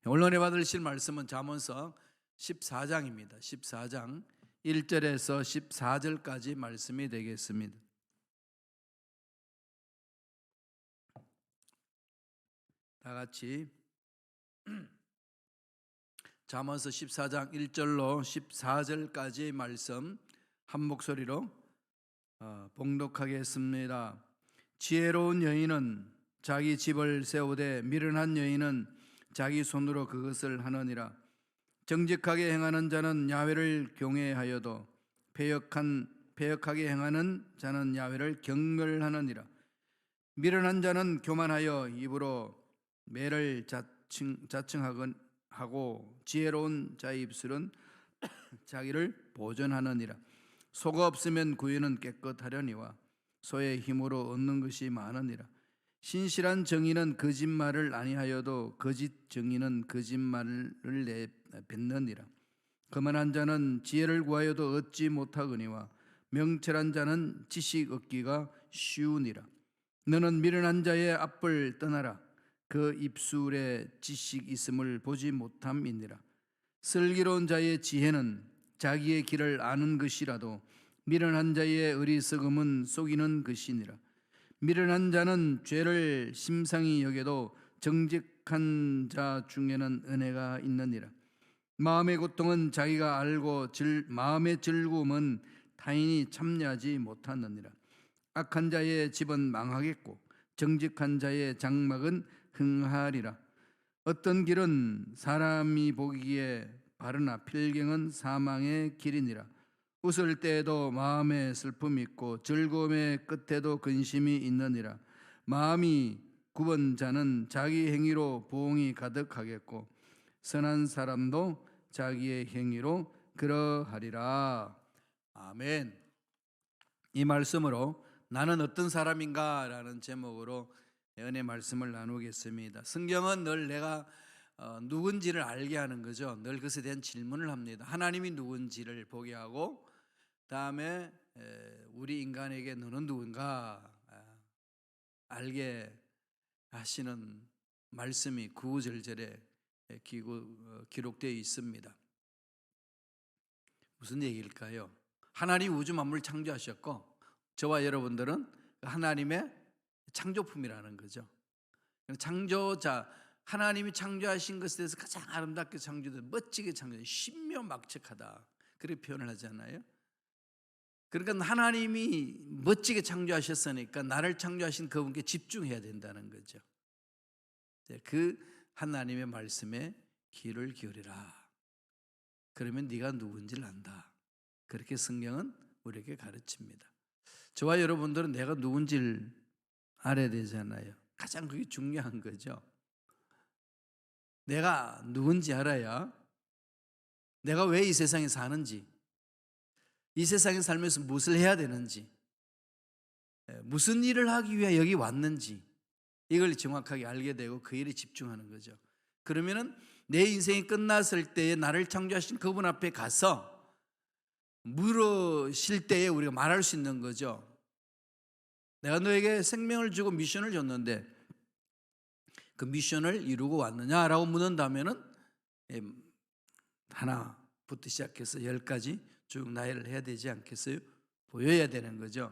오늘 받으실 말씀은 잠언서 14장입니다. 14장 1절에서 14절까지 말씀이 되겠습니다. 다 같이 잠언서 14장 1절로 14절까지 말씀 한 목소리로 봉독하겠습니다. 지혜로운 여인은 자기 집을 세우되 미련한 여인은 자기 손으로 그것을 하느니라. 정직하게 행하는 자는 야훼를 경외하여도 패역하게 행하는 자는 야훼를 경멸하느니라. 미련한 자는 교만하여 입으로 매를 자청하고 지혜로운 자의 입술은 자기를 보존하느니라. 소가 없으면 구유는 깨끗하려니와 소의 힘으로 얻는 것이 많으니라. 신실한 정의는 거짓말을 아니하여도 거짓 정의는 거짓말을 내뱉느니라. 거만한 자는 지혜를 구하여도 얻지 못하거니와 명철한 자는 지식 얻기가 쉬우니라. 너는 미련한 자의 앞을 떠나라. 그 입술에 지식 있음을 보지 못함이니라. 슬기로운 자의 지혜는 자기의 길을 아는 것이라도 미련한 자의 어리석음은 속이는 것이니라. 미련한 자는 죄를 심상히 여겨도 정직한 자 중에는 은혜가 있느니라. 마음의 고통은 자기가 알고 마음의 즐거움은 타인이 참여하지 못하느니라. 악한 자의 집은 망하겠고 정직한 자의 장막은 흥하리라. 어떤 길은 사람이 보기에 바르나 필경은 사망의 길이니라. 웃을 때에도 마음에 슬픔이 있고 즐거움의 끝에도 근심이 있느니라. 마음이 굽은 자는 자기 행위로 부흥이 가득하겠고 선한 사람도 자기의 행위로 그러하리라. 아멘. 이 말씀으로 나는 어떤 사람인가 라는 제목으로 은혜 말씀을 나누겠습니다. 성경은 늘 내가 누군지를 알게 하는 거죠. 늘 그것에 대한 질문을 합니다. 하나님이 누군지를 보게 하고 다음에 우리 인간에게 너는 누군가 알게 하시는 말씀이 구구절절에 기록되어 있습니다. 무슨 얘기일까요? 하나님 우주 만물을 창조하셨고 저와 여러분들은 하나님의 창조품이라는 거죠. 창조자, 하나님이 창조하신 것에 대해서 가장 아름답게 창조된, 멋지게 창조된, 신묘막측하다 그렇게 표현을 하잖아요. 그러니까 하나님이 멋지게 창조하셨으니까 나를 창조하신 그분께 집중해야 된다는 거죠. 그 하나님의 말씀에 귀를 기울이라. 그러면 네가 누군지를 안다. 그렇게 성경은 우리에게 가르칩니다. 저와 여러분들은 내가 누군지를 알아야 되잖아요. 가장 그게 중요한 거죠. 내가 누군지 알아야 내가 왜 이 세상에 사는지, 이 세상에 살면서 무엇을 해야 되는지, 무슨 일을 하기 위해 여기 왔는지 이걸 정확하게 알게 되고 그 일에 집중하는 거죠. 그러면은 내 인생이 끝났을 때에 나를 창조하신 그분 앞에 가서 물으실 때에 우리가 말할 수 있는 거죠. 내가 너에게 생명을 주고 미션을 줬는데 그 미션을 이루고 왔느냐라고 묻는다면은 하나부터 시작해서 10까지 쭉 나열을 해야 되지 않겠어요? 보여야 되는 거죠.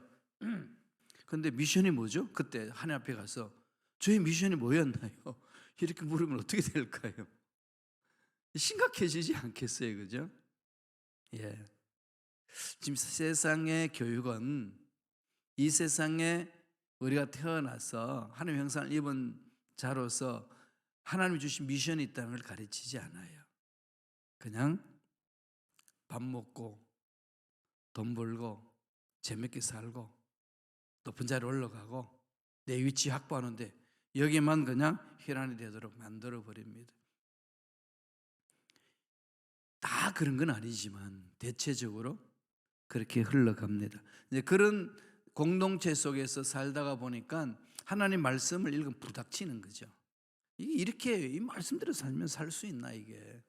그런데 미션이 뭐죠? 그때 하나님 앞에 가서 저의 미션이 뭐였나요? 이렇게 물으면 어떻게 될까요? 심각해지지 않겠어요? 그죠? 예. 지금 세상의 교육은 이 세상에 우리가 태어나서 하나님 형상을 입은 자로서 하나님이 주신 미션이 있다는 걸 가르치지 않아요. 그냥 밥 먹고 돈 벌고 재밌게 살고 높은 자리에 올라가고 내 위치 확보하는데 여기만 그냥 혈안이 되도록 만들어 버립니다. 다 그런 건 아니지만 대체적으로 그렇게 흘러갑니다. 이제 그런 공동체 속에서 살다가 보니까 하나님 말씀을 읽으면 부닥치는 거죠. 이렇게 이 말씀대로 살면 살 수 있나 이게.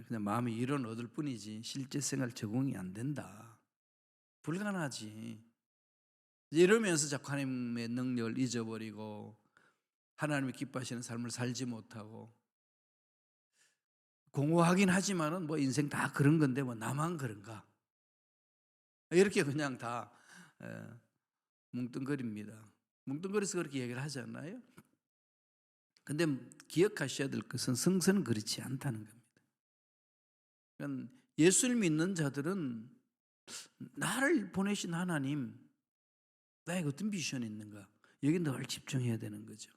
그냥 마음이 이론 얻을 뿐이지 실제 생활 적응이 안 된다. 불가능하지. 이러면서 자꾸 하나님의 능력을 잊어버리고 하나님이 기뻐하시는 삶을 살지 못하고 공허하긴 하지만은 뭐 인생 다 그런 건데 뭐 나만 그런가? 이렇게 그냥 다 뭉뚱그립니다. 뭉뚱그려서 그렇게 얘기를 하잖아요. 근데 기억하셔야 될 것은 성서는 그렇지 않다는 겁니다. 그러니까 예수를 믿는 자들은 나를 보내신 하나님, 나에게 어떤 미션이 있는가? 여기 늘 집중해야 되는 거죠.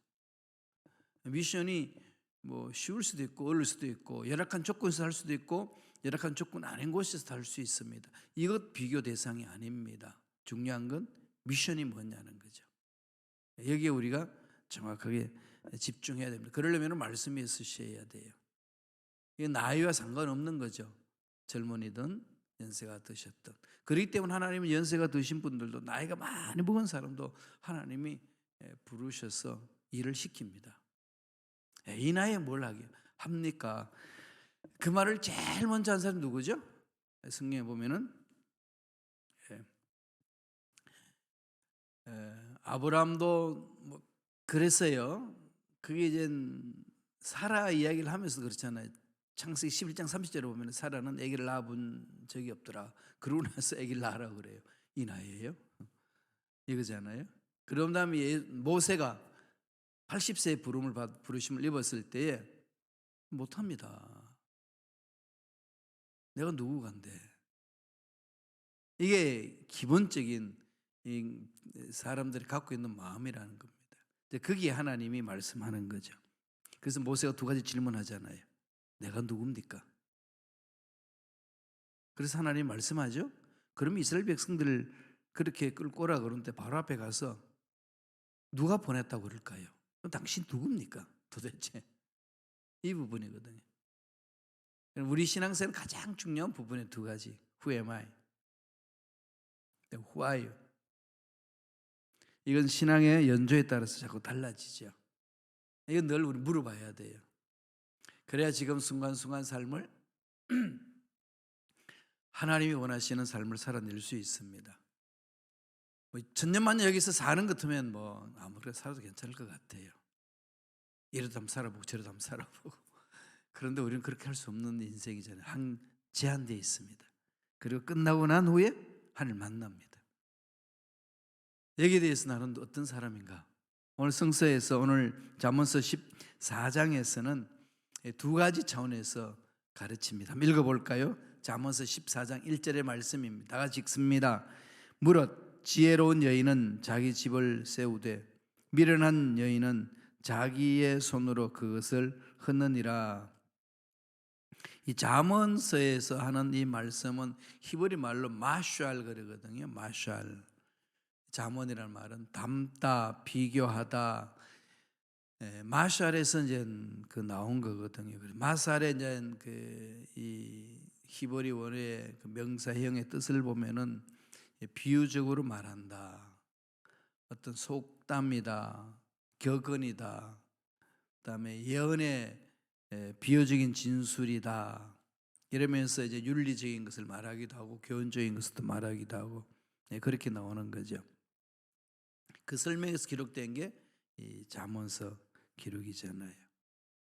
미션이 뭐 쉬울 수도 있고 어려울 수도 있고 열악한 조건에서 할 수도 있고 열악한 조건 아닌 곳에서 할 수 있습니다. 이것 비교 대상이 아닙니다. 중요한 건 미션이 뭐냐는 거죠. 여기에 우리가 정확하게 집중해야 됩니다. 그러려면 말씀이 있으셔야 돼요. 이게 나이와 상관없는 거죠. 젊은이든 연세가 드셨든. 그렇기 때문에 하나님은 연세가 드신 분들도 나이가 많이 먹은 사람도 하나님이 부르셔서 일을 시킵니다. 이 나이에 뭘 하게 합니까? 그 말을 제일 먼저 한 사람이 누구죠? 성경에 보면은 아브라함도 뭐 그랬어요. 그게 이제 사라 이야기를 하면서 그렇잖아요. 창세기 11장 30절에 보면 사라는 아기를 낳아본 적이 없더라. 그러고 나서 아기를 낳으라 그래요. 이 나이에요? 이거잖아요. 그런 다음에 모세가 80세의 부르심을 입었을 때에 못합니다. 내가 누구간데? 이게 기본적인 사람들이 갖고 있는 마음이라는 겁니다. 거기에 하나님이 말씀하는 거죠. 그래서 모세가 두 가지 질문하잖아요. 내가 누굽니까? 그래서 하나님 말씀하죠. 그럼 이스라엘 백성들을 그렇게 끌고 오라 그러는데 바로 앞에 가서 누가 보냈다고 그럴까요? 그럼 당신 누굽니까? 도대체 이 부분이거든요. 우리 신앙생활 가장 중요한 부분의 두 가지. Who am I? Who are you? 이건 신앙의 연조에 따라서 자꾸 달라지죠. 이건 늘 우리 물어봐야 돼요. 그래야 지금 순간순간 삶을 하나님이 원하시는 삶을 살아낼 수 있습니다. 뭐 천년만년 여기서 사는 것 같으면 뭐 아무렇게나 살아도 괜찮을 것 같아요. 이러다 한번 살아보고 저러다 한번 살아보고. 그런데 우리는 그렇게 할 수 없는 인생이잖아요. 제한되어 있습니다. 그리고 끝나고 난 후에 하나님을 만납니다. 여기에 대해서 나는 어떤 사람인가? 오늘 성서에서 오늘 잠언서 14장에서는 두 가지 차원에서 가르칩니다. 한번 읽어볼까요? 잠언서 14장 1절의 말씀입니다. 다 같이 읽습니다. 무릇 지혜로운 여인은 자기 집을 세우되 미련한 여인은 자기의 손으로 그것을 흔느니라. 이 잠언서에서 하는 이 말씀은 히브리 말로 마샬 그러거든요. 마샬. 잠언이라는 말은 담다, 비교하다. 마샬에서 이제 그 나온 거거든요. 마샬의 이제 이 히브리 원어의 그 명사형의 뜻을 보면은 비유적으로 말한다. 어떤 속담이다, 격언이다. 그다음에 예언의 비유적인 진술이다. 이러면서 이제 윤리적인 것을 말하기도 하고 교훈적인 것도 말하기도 하고 그렇게 나오는 거죠. 그 설명에서 기록된 게 이 잠언서 기록이잖아요.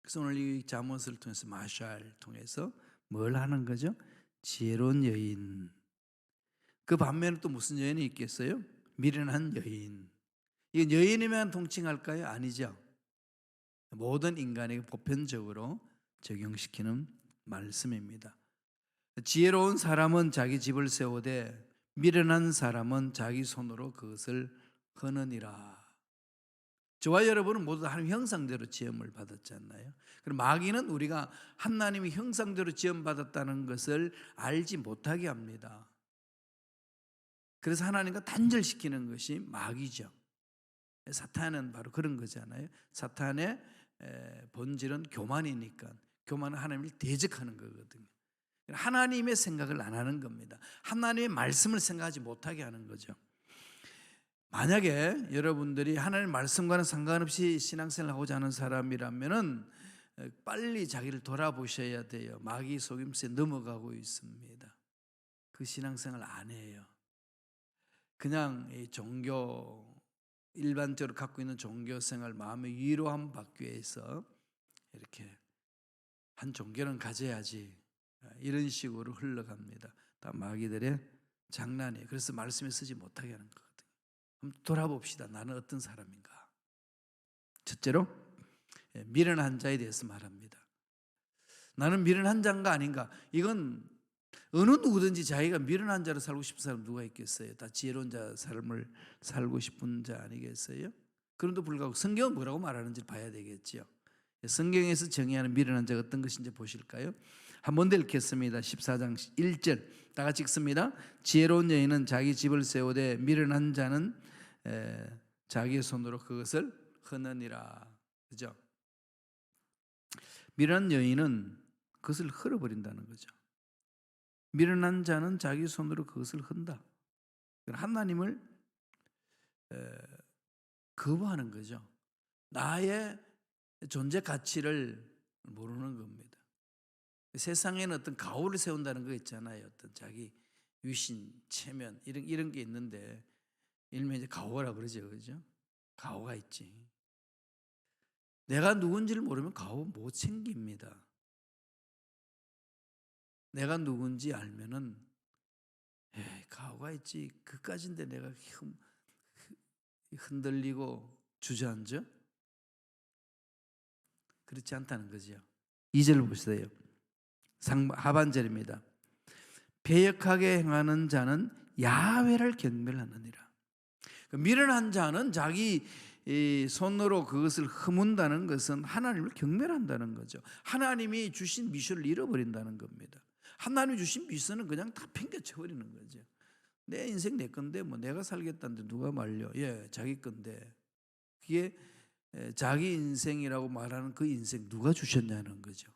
그래서 오늘 이 잠언서를 통해서 마샬 통해서 뭘 하는 거죠? 지혜로운 여인. 그 반면에 또 무슨 여인이 있겠어요? 미련한 여인. 이건 여인이면 통칭할까요? 아니죠. 모든 인간에게 보편적으로 적용시키는 말씀입니다. 지혜로운 사람은 자기 집을 세우되 미련한 사람은 자기 손으로 그것을 거느니라. 저와 여러분은 모두 다 하나님 형상대로 지음을 받았잖아요. 그럼 마귀는 우리가 하나님의 형상대로 지음받았다는 것을 알지 못하게 합니다. 그래서 하나님과 단절시키는 것이 마귀죠. 사탄은 바로 그런 거잖아요. 사탄의 본질은 교만이니까 교만은 하나님을 대적하는 거거든요. 하나님의 생각을 안 하는 겁니다. 하나님의 말씀을 생각하지 못하게 하는 거죠. 만약에 여러분들이 하나님의 말씀과는 상관없이 신앙생활을 하고자 하는 사람이라면은 빨리 자기를 돌아보셔야 돼요. 마귀 속임수에 넘어가고 있습니다. 그 신앙생활 안 해요. 그냥 이 종교 일반적으로 갖고 있는 종교 생활 마음의 위로함 받기 위해서 이렇게 한 종교는 가져야지, 이런 식으로 흘러갑니다. 다 마귀들의 장난이에요. 그래서 말씀에 쓰지 못하게 하는 거거든요. 한번 돌아봅시다. 나는 어떤 사람인가. 첫째로 미련한 자에 대해서 말합니다. 나는 미련한 자인가 아닌가. 이건 어느 누구든지 자기가 미련한 자로 살고 싶은 사람 누가 있겠어요? 다 지혜로운 자 삶을 살고 싶은 자 아니겠어요? 그럼에도 불구하고 성경은 뭐라고 말하는지 봐야 되겠죠. 성경에서 정의하는 미련한 자가 어떤 것인지 보실까요? 한번 더 읽겠습니다. 14장 1절 다 같이 읽습니다. 지혜로운 여인은 자기 집을 세우되 미련한 자는 자기의 손으로 그것을 허느니라. 그죠? 미련한 여인은 그것을 헐어버린다는 거죠. 미련한 자는 자기 손으로 그것을 흔다. 하나님을 거부하는 거죠. 나의 존재 가치를 모르는 겁니다. 세상에는 어떤 가오를 세운다는 거 있잖아요. 어떤 자기 위신, 체면 이런 게 있는데 일명 이제 가오라 그러죠, 그죠? 가오가 있지. 내가 누군지를 모르면 가오 못 챙깁니다. 내가 누군지 알면은 가오가 있지. 그까진데 내가 흔들리고 주저앉아? 그렇지 않다는 거죠. 2절 보세요. 하반절입니다. 배역하게 행하는 자는 야훼를 경멸하느니라. 미련한 자는 자기 손으로 그것을 허문다는 것은 하나님을 경멸한다는 거죠. 하나님이 주신 미션을 잃어버린다는 겁니다. 하나님이 주신 미션은 그냥 다 팽개쳐버리는 거죠. 내 인생 내 건데 뭐 내가 살겠다는데 누가 말려. 자기 건데. 그게 자기 인생이라고 말하는 그 인생 누가 주셨냐는 거죠.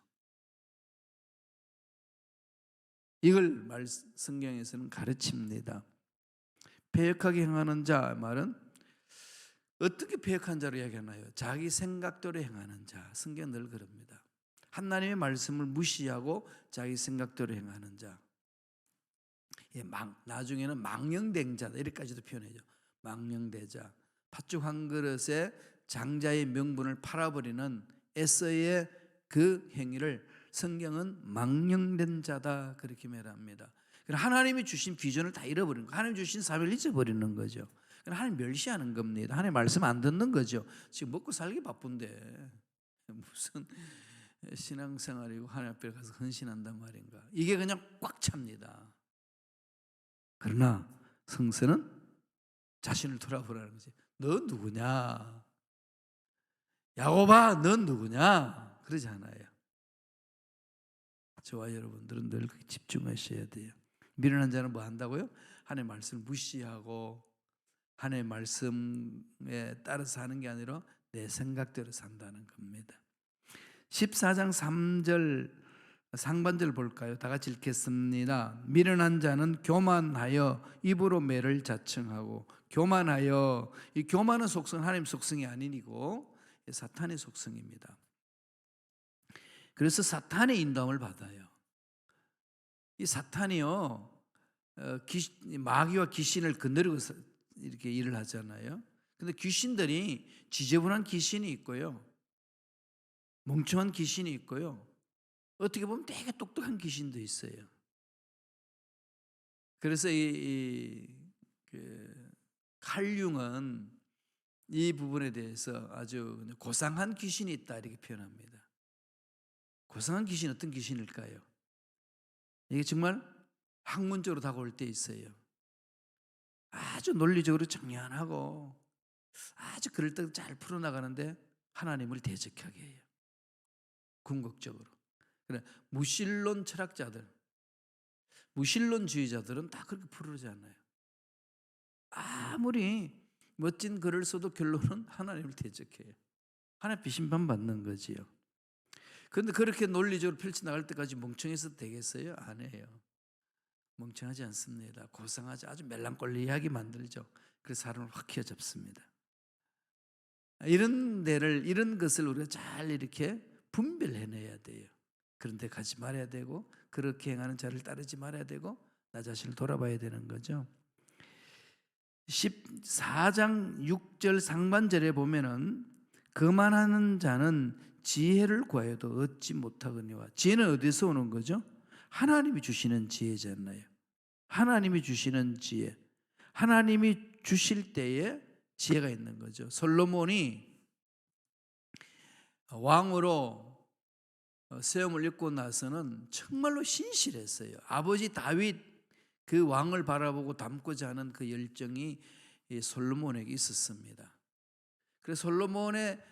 이걸 성경에서는 가르칩니다. 패역하게 행하는 자 말은 어떻게 패역한 자로 이야기하나요? 자기 생각대로 행하는 자. 성경은 늘 그럽니다. 하나님의 말씀을 무시하고 자기 생각대로 행하는 자. 나중에는 망령된 자다 이렇게까지도 표현해요. 망령대자. 팥죽 한 그릇에 장자의 명분을 팔아버리는 에서의 그 행위를 성경은 망령된 자다 그렇게 말합니다. 하나님이 주신 비전을 다 잃어버리는 거예요. 하나님 주신 사명을 잊어버리는 거죠. 하나님 멸시하는 겁니다. 하나님 말씀 안 듣는 거죠. 지금 먹고 살기 바쁜데 무슨 신앙생활이고 하나님 앞에 가서 헌신한단 말인가. 이게 그냥 꽉 찹니다. 그러나 성서는 자신을 돌아보라는 거지. 너 누구냐? 야곱아, 넌 누구냐? 그러지 않아요. 저와 여러분들은 늘 집중하셔야 돼요. 미련한 자는 뭐 한다고요? 하나님의 말씀을 무시하고 하나님의 말씀에 따라서 하는 게 아니라 내 생각대로 산다는 겁니다. 14장 3절 상반절 볼까요? 다 같이 읽겠습니다. 미련한 자는 교만하여 입으로 매를 자청하고. 교만하여, 이 교만은 속성 하나님 속성이 아니고 사탄의 속성입니다. 그래서 사탄의 인도함을 받아요. 이 사탄이요, 마귀와 귀신을 거느리고 이렇게 일을 하잖아요. 근데 귀신들이 지저분한 귀신이 있고요, 멍청한 귀신이 있고요, 어떻게 보면 되게 똑똑한 귀신도 있어요. 그래서 칼융은 이 부분에 대해서 아주 고상한 귀신이 있다 이렇게 표현합니다. 고상한 귀신 어떤 귀신일까요? 이게 정말 학문적으로 다가올 때 있어요. 아주 논리적으로 정연하고 아주 그럴듯 잘 풀어나가는데 하나님을 대적하게 해요. 궁극적으로. 그래, 무신론 철학자들, 무신론주의자들은 다 그렇게 풀어지 않아요. 아무리 멋진 글을 써도 결론은 하나님을 대적해요. 하나님 비심판 받는 거지요. 그런데 그렇게 논리적으로 펼쳐나갈 때까지 멍청해서 되겠어요? 안 해요. 멍청하지 않습니다. 고상하지, 아주 멜랑꼴리하게 만들죠. 그래서 사람을 확 휘어잡습니다. 이런 것을 우리가 잘 이렇게 분별해내야 돼요. 그런데 가지 말아야 되고, 그렇게 행하는 자를 따르지 말아야 되고, 나 자신을 돌아봐야 되는 거죠. 14장 6절 상반절에 보면은 거만하는 자는 지혜를 구하여도 얻지 못하거니와. 지혜는 어디서 오는 거죠? 하나님이 주시는 지혜잖아요. 하나님이 주시는 지혜. 하나님이 주실 때에 지혜가 있는 거죠. 솔로몬이 왕으로 세움을 입고 나서는 정말로 신실했어요. 아버지 다윗 그 왕을 바라보고 닮고자 하는 그 열정이 솔로몬에게 있었습니다. 그래서 솔로몬의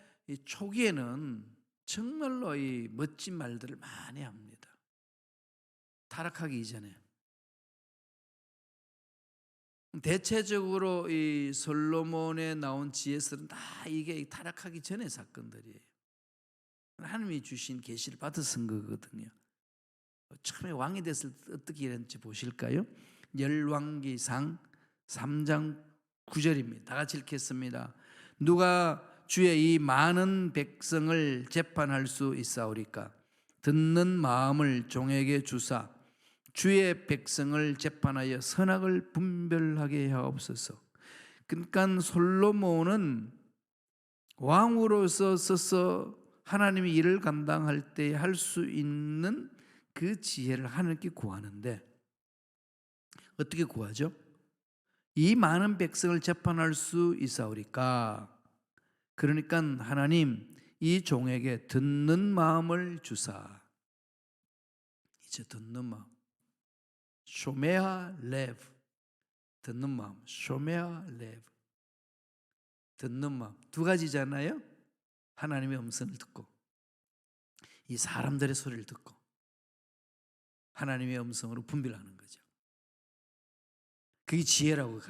초기에는 정말로 이 멋진 말들을 많이 합니다. 타락하기 이전에. 대체적으로 이 솔로몬에 나온 지혜설은 다 이게 타락하기 전의 사건들이에요. 하나님이 주신 계시를 받아 쓴 거거든요. 처음에 왕이 됐을 때 어떻게 일했는지 보실까요? 열왕기상 3장 9절입니다. 다 같이 읽겠습니다. 누가 주의 이 많은 백성을 재판할 수 있사오리까? 듣는 마음을 종에게 주사 주의 백성을 재판하여 선악을 분별하게 하옵소서. 그러니까 솔로몬은 왕으로서 서서 하나님이 일을 감당할 때 할 수 있는 그 지혜를 하나님께 구하는데 어떻게 구하죠? 이 많은 백성을 재판할 수 있사오리까? 그러니까 하나님 이 종에게 듣는 마음을 주사. 이제 듣는 마음. 쇼메아 레브. 듣는 마음. 쇼메아 레브. 듣는 마음. 두 가지잖아요. 하나님의 음성을 듣고 이 사람들의 소리를 듣고 하나님의 음성으로 분별하는 거죠. 그게 지혜라고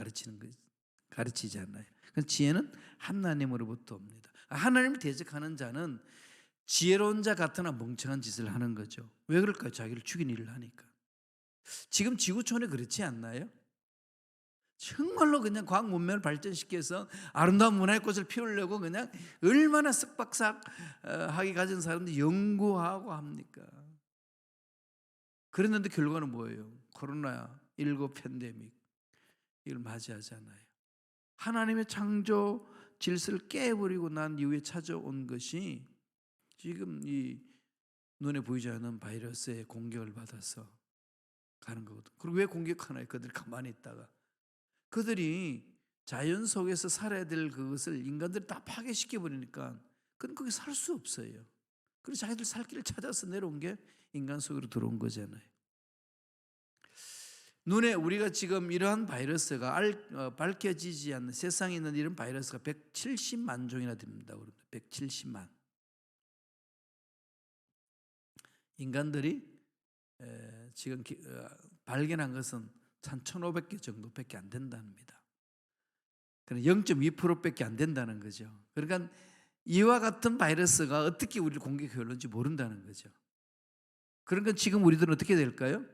가르치지 않나요? 지혜는 하나님으로부터 옵니다. 하나님을 대적하는 자는 지혜로운 자 같으나 멍청한 짓을 하는 거죠. 왜 그럴까요? 자기를 죽인 일을 하니까. 지금 지구촌에 그렇지 않나요? 정말로 그냥 과학 문명을 발전시켜서 아름다운 문화의 꽃을 피우려고 그냥 얼마나 쓱박싹하게 가진 사람들이 연구하고 합니까? 그랬는데 결과는 뭐예요? 코로나19 팬데믹 이걸 맞이하잖아요. 하나님의 창조 질서를 깨버리고 난 이후에 찾아온 것이 지금 이 눈에 보이지 않는 바이러스의 공격을 받아서 가는 거거든. 그리고 왜 공격하나요? 그들이 가만히 있다가 그들이 자연 속에서 살아야 될 그것을 인간들이 다 파괴시켜 버리니까 그건 거기 살 수 없어요. 그래서 자기들 살 길을 찾아서 내려온 게 인간 속으로 들어온 거잖아요. 눈에 우리가 지금 이러한 바이러스가 밝혀지지 않는 세상에 있는 이런 바이러스가 170만 종이나 됩니다. 170만. 인간들이 지금 발견한 것은 한 1,500개 정도밖에 안 된답니다. 그럼 0.2%밖에 안 된다는 거죠. 그러니까 이와 같은 바이러스가 어떻게 우리를 공격해 올는지 모른다는 거죠. 그러니까 지금 우리들은 어떻게 될까요?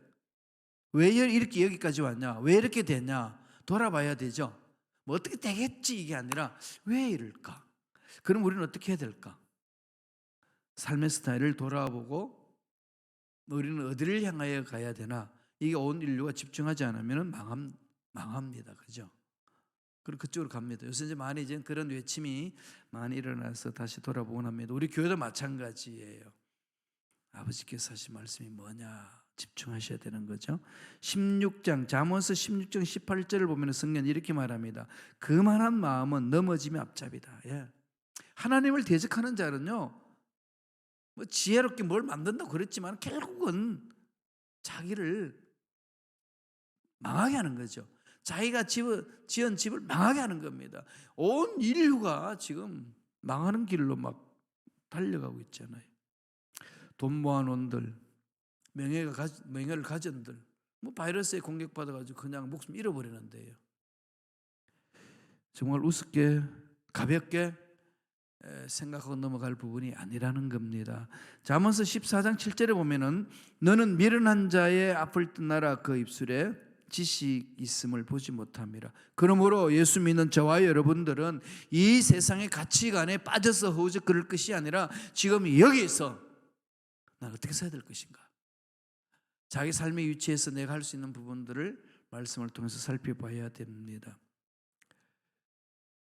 왜 이렇게 여기까지 왔냐? 왜 이렇게 됐냐? 돌아봐야 되죠. 뭐 어떻게 되겠지 이게 아니라 왜 이럴까? 그럼 우리는 어떻게 해야 될까? 삶의 스타일을 돌아보고 우리는 어디를 향하여 가야 되나? 이게 온 인류가 집중하지 않으면 망합니다. 그죠? 그리고 그쪽으로 갑니다. 요새 이제 많이 이제 그런 외침이 많이 일어나서 다시 돌아보곤 합니다. 우리 교회도 마찬가지예요. 아버지께서 하신 말씀이 뭐냐? 집중하셔야 되는 거죠. 16장 잠언서 16장 18절을 보면 성경은 이렇게 말합니다. 그만한 마음은 넘어짐의 앞잡이다. 예. 하나님을 대적하는 자는요, 뭐 지혜롭게 뭘 만든다고 그랬지만 결국은 자기를 망하게 하는 거죠. 자기가 지은 집을 망하게 하는 겁니다. 온 인류가 지금 망하는 길로 막 달려가고 있잖아요. 돈 모아놓은들, 명예를 가진들, 뭐 바이러스에 공격받아가지고 그냥 목숨 잃어버리는데요. 정말 우습게 가볍게 생각하고 넘어갈 부분이 아니라는 겁니다. 잠언서 14장 7절에 보면은 너는 미련한 자의 앞을 떠나라 그 입술에 지식 있음을 보지 못함이라. 그러므로 예수 믿는 저와 여러분들은 이 세상의 가치관에 빠져서 허우적거릴 것이 아니라 지금 여기에서 난 어떻게 살아야 될 것인가? 자기 삶의 위치에서 내가 할 수 있는 부분들을 말씀을 통해서 살펴봐야 됩니다.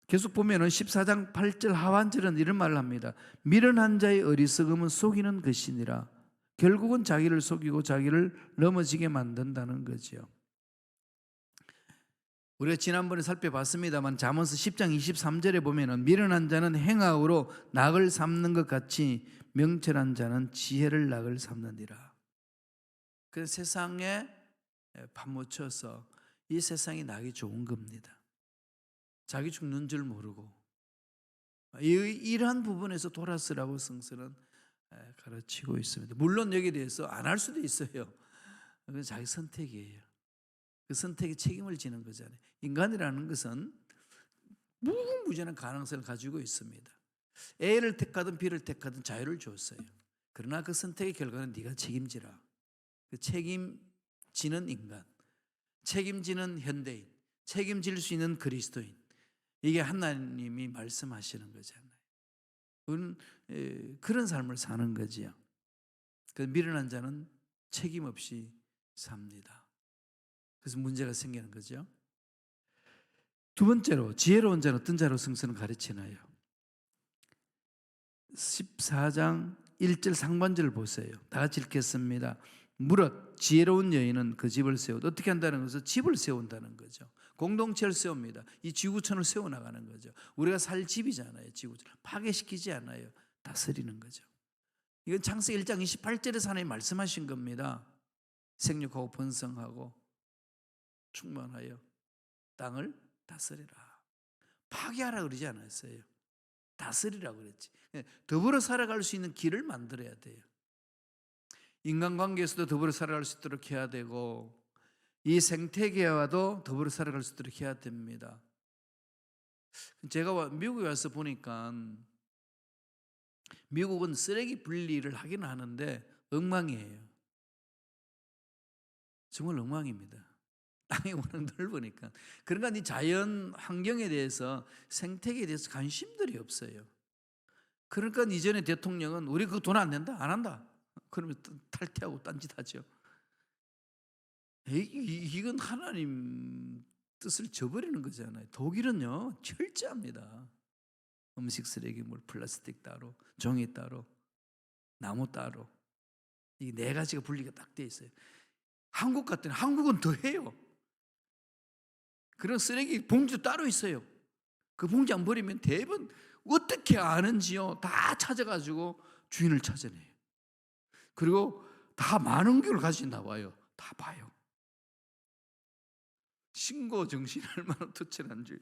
계속 보면은 14장 8절 하반절은 이런 말을 합니다. 미련한 자의 어리석음은 속이는 것이니라. 결국은 자기를 속이고 자기를 넘어지게 만든다는 거죠. 우리가 지난번에 살펴봤습니다만 잠언서 10장 23절에 보면은 미련한 자는 행악으로 낙을 삼는 것 같이 명철한 자는 지혜를 낙을 삼느니라. 그 세상에 파묻혀서 이 세상이 낙이 좋은 겁니다. 자기 죽는 줄 모르고 이러한 부분에서 돌아서라고 성서는 가르치고 있습니다. 물론 여기에 대해서 안 할 수도 있어요. 그건 자기 선택이에요. 그 선택에 책임을 지는 거잖아요. 인간이라는 것은 무궁무진한 가능성을 가지고 있습니다. A를 택하든 B를 택하든 자유를 줬어요. 그러나 그 선택의 결과는 네가 책임지라. 그 책임지는 인간, 책임지는 현대인, 책임질 수 있는 그리스도인, 이게 하나님이 말씀하시는 거잖아요. 그런 삶을 사는 거지요. 그 미련한 자는 책임 없이 삽니다. 그래서 문제가 생기는 거죠. 두 번째로 지혜로운 자는 어떤 자로 성서는 가르치나요? 14장 1절 상반절을 보세요. 다 같이 읽겠습니다. 무릇 지혜로운 여인은 그 집을 세우고, 어떻게 한다는 것은 집을 세운다는 거죠. 공동체를 세웁니다. 이 지구촌을 세워나가는 거죠. 우리가 살 집이잖아요. 지구촌 파괴시키지 않아요. 다스리는 거죠. 이건 창세기 1장 28절에서 하나님 말씀하신 겁니다. 생육하고 번성하고 충만하여 땅을 다스리라. 파괴하라 그러지 않았어요. 다스리라고 그랬지. 더불어 살아갈 수 있는 길을 만들어야 돼요. 인간관계에서도 더불어 살아갈 수 있도록 해야 되고, 이 생태계와도 더불어 살아갈 수 있도록 해야 됩니다. 제가 미국에 와서 보니까 미국은 쓰레기 분리를 하기는 하는데 엉망이에요. 정말 엉망입니다. 땅이 워낙 넓으니까. 그러니까 이 자연 환경에 대해서, 생태계에 대해서 관심들이 없어요. 그러니까 이전에 대통령은 우리 그거 돈 안 낸다, 안 한다. 그러면 탈퇴하고 딴짓하죠. 이건 하나님 뜻을 저버리는 거잖아요. 독일은요 철저합니다. 음식 쓰레기물, 플라스틱 따로, 종이 따로, 나무 따로, 이 네 가지가 분리가 딱 돼 있어요. 한국 같은 한국은 더 해요. 그런 쓰레기 봉지도 따로 있어요. 그 봉지 안 버리면 대부분 어떻게 아는지요 다 찾아가지고 주인을 찾아내요. 그리고 다 많은 걸 가지고 나와요. 다 봐요. 신고 정신이 얼마나 투철한지.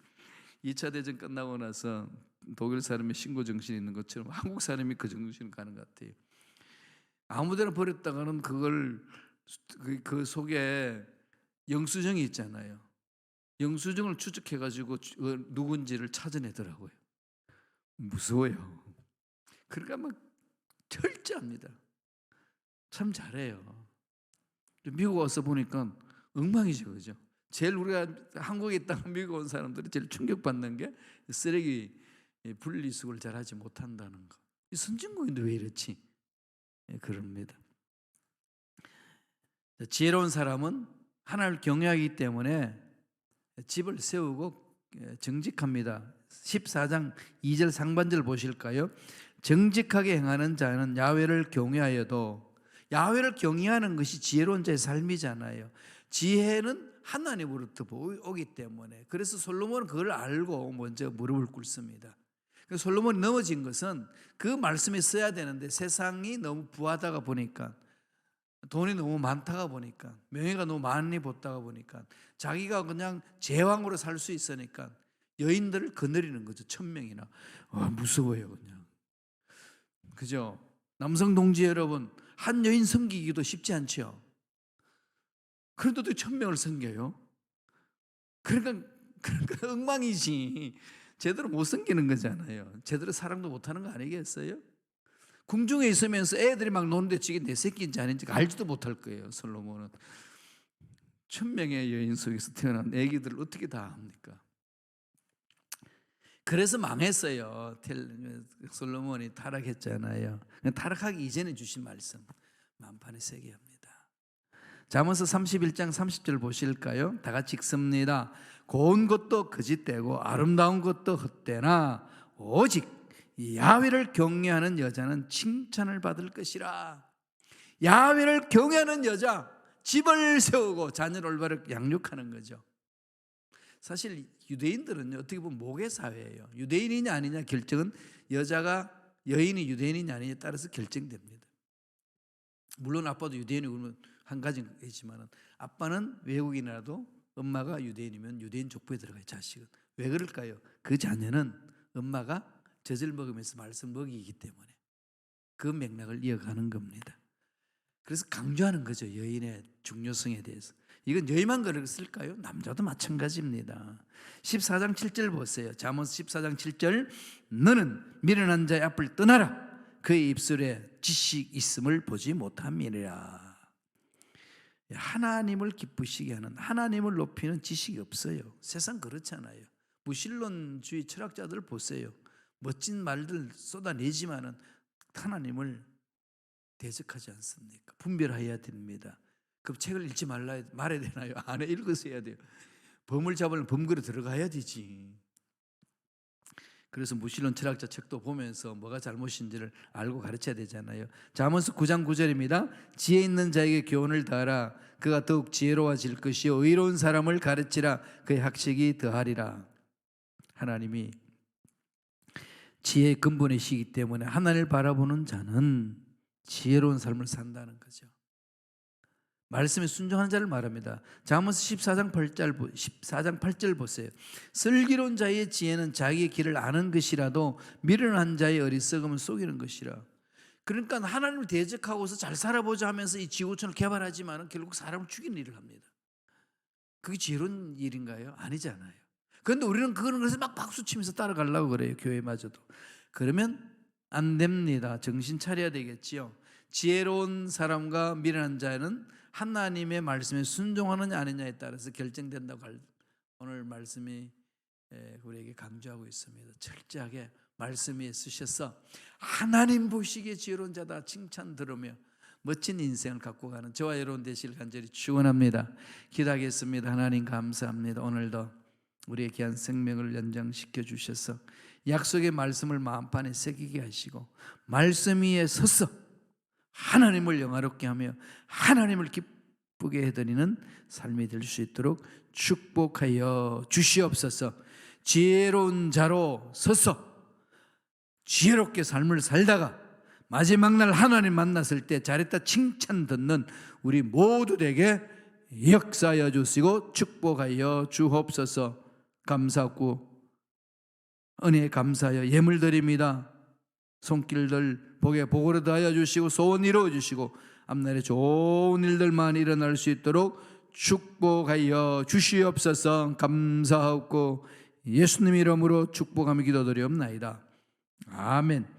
2차 대전 끝나고 나서 독일 사람이 신고 정신이 있는 것처럼 한국 사람이 그 정신을 가는 것 같아요. 아무데나 버렸다가는 그걸 그 속에 영수증이 있잖아요. 영수증을 추적해가지고 누군지를 찾아내더라고요. 무서워요. 그러니까 막 철저합니다. 참 잘해요. 미국 와서 보니까 엉망이죠, 그죠? 제일 우리가 한국에 있다가 미국 온 사람들이 제일 충격받는 게 쓰레기 분리수거를 잘하지 못한다는 거. 이 선진국인데 왜 이렇지? 그럽니다. 지혜로운 사람은 하나님을 경외하기 때문에 집을 세우고 정직합니다. 14장 2절 상반절 보실까요? 정직하게 행하는 자는 야훼를 경외하여도, 야훼를 경외하는 것이 지혜로운 자의 삶이잖아요. 지혜는 하나님으로부터 오기 때문에, 그래서 솔로몬은 그걸 알고 먼저 무릎을 꿇습니다. 솔로몬이 넘어진 것은 그 말씀에 써야 되는데 세상이 너무 부하다가 보니까, 돈이 너무 많다가 보니까, 명예가 너무 많이 붙다가 보니까, 자기가 그냥 제왕으로 살 수 있으니까 여인들을 거느리는 거죠. 1000명이나. 무서워요 그냥. 그죠? 남성 동지 여러분, 한 여인 섬기기도 쉽지 않죠. 그런데도 1000명을 섬겨요. 그러니까 엉망이지. 제대로 못 섬기는 거잖아요. 제대로 사랑도 못하는 거 아니겠어요? 궁중에 있으면서 애들이 막 노는데 저게 내 새끼인지 아닌지 알지도 못할 거예요. 솔로몬은 1000명의 여인 속에서 태어난 애기들을 어떻게 다 합니까? 그래서 망했어요. 솔로몬이 타락했잖아요. 타락하기 이전에 주신 말씀 만판에 새게 합니다. 잠언서 31장 30절 보실까요? 다 같이 읽습니다. 고운 것도 거짓되고 아름다운 것도 헛되나 오직 야훼를 경외하는 여자는 칭찬을 받을 것이라. 야훼를 경외하는 여자, 집을 세우고 자녀를 올바르 양육하는 거죠. 사실 유대인들은요, 어떻게 보면 모계 사회예요. 유대인이냐 아니냐 결정은 여인이 유대인이냐 아니냐에 따라서 결정됩니다. 물론 아빠도 유대인이면 한 가지이지만 아빠는 외국인이라도 엄마가 유대인이면 유대인 족보에 들어가요. 자식은. 왜 그럴까요? 그 자녀는 엄마가 젖을 먹으면서 말씀 먹이기 때문에 그 맥락을 이어가는 겁니다. 그래서 강조하는 거죠. 여인의 중요성에 대해서. 이건 여인만 그랬을까요? 남자도 마찬가지입니다. 14장 7절 보세요. 잠언 14장 7절, 너는 미련한 자의 앞을 떠나라. 그의 입술에 지식 있음을 보지 못함이니라. 하나님을 기쁘시게 하는, 하나님을 높이는 지식이 없어요. 세상 그렇잖아요. 무신론주의 철학자들 보세요. 멋진 말들 쏟아내지만은 하나님을 대적하지 않습니까? 분별해야 됩니다. 그럼 책을 읽지 말아야 되나요? 안에 읽어서 해야 돼요. 범을 잡으려면 범거리 들어가야 되지. 그래서 무신론 철학자 책도 보면서 뭐가 잘못인지를 알고 가르쳐야 되잖아요. 잠언서 9장 9절입니다. 지혜 있는 자에게 교훈을 다하라. 그가 더욱 지혜로워질 것이요 의로운 사람을 가르치라. 그의 학식이 더하리라. 하나님이 지혜의 근본이시기 때문에 하나님을 바라보는 자는 지혜로운 삶을 산다는 거죠. 말씀에 순종하는 자를 말합니다. 잠언서 14장 8절 보세요. 슬기로운 자의 지혜는 자기의 길을 아는 것이라도 미련한 자의 어리석음은 속이는 것이라. 그러니까 하나님을 대적하고서 잘 살아보자 하면서 이 지구촌을 개발하지만 결국 사람을 죽이는 일을 합니다. 그게 지혜로운 일인가요? 아니잖아요. 그런데 우리는 그래서 막 박수치면서 따라가려고 그래요. 교회마저도. 그러면 안 됩니다. 정신 차려야 되겠지요. 지혜로운 사람과 미련한 자는 하나님의 말씀에 순종하느냐 아니냐에 따라서 결정된다고 오늘 말씀이 우리에게 강조하고 있습니다. 철저하게 말씀 위에 쓰셔서 하나님 보시기에 지혜로운 자다 칭찬 들으며 멋진 인생을 갖고 가는 저와 여러분 되시길 간절히 축원합니다. 기도하겠습니다. 하나님 감사합니다. 오늘도 우리의 귀한 생명을 연장시켜 주셔서 약속의 말씀을 마음판에 새기게 하시고 말씀 위에 서서 하나님을 영화롭게 하며 하나님을 기쁘게 해드리는 삶이 될 수 있도록 축복하여 주시옵소서. 지혜로운 자로 서서 지혜롭게 삶을 살다가 마지막 날 하나님 만났을 때 잘했다 칭찬 듣는 우리 모두에게 역사하여 주시고 축복하여 주옵소서. 감사하고 은혜에 감사하여 예물 드립니다. 손길들 복에 복으로 더하여 주시고 소원 이루어 주시고 앞날에 좋은 일들만 일어날 수 있도록 축복하여 주시옵소서. 감사하고 예수님 이름으로 축복하며 기도드리옵나이다. 아멘.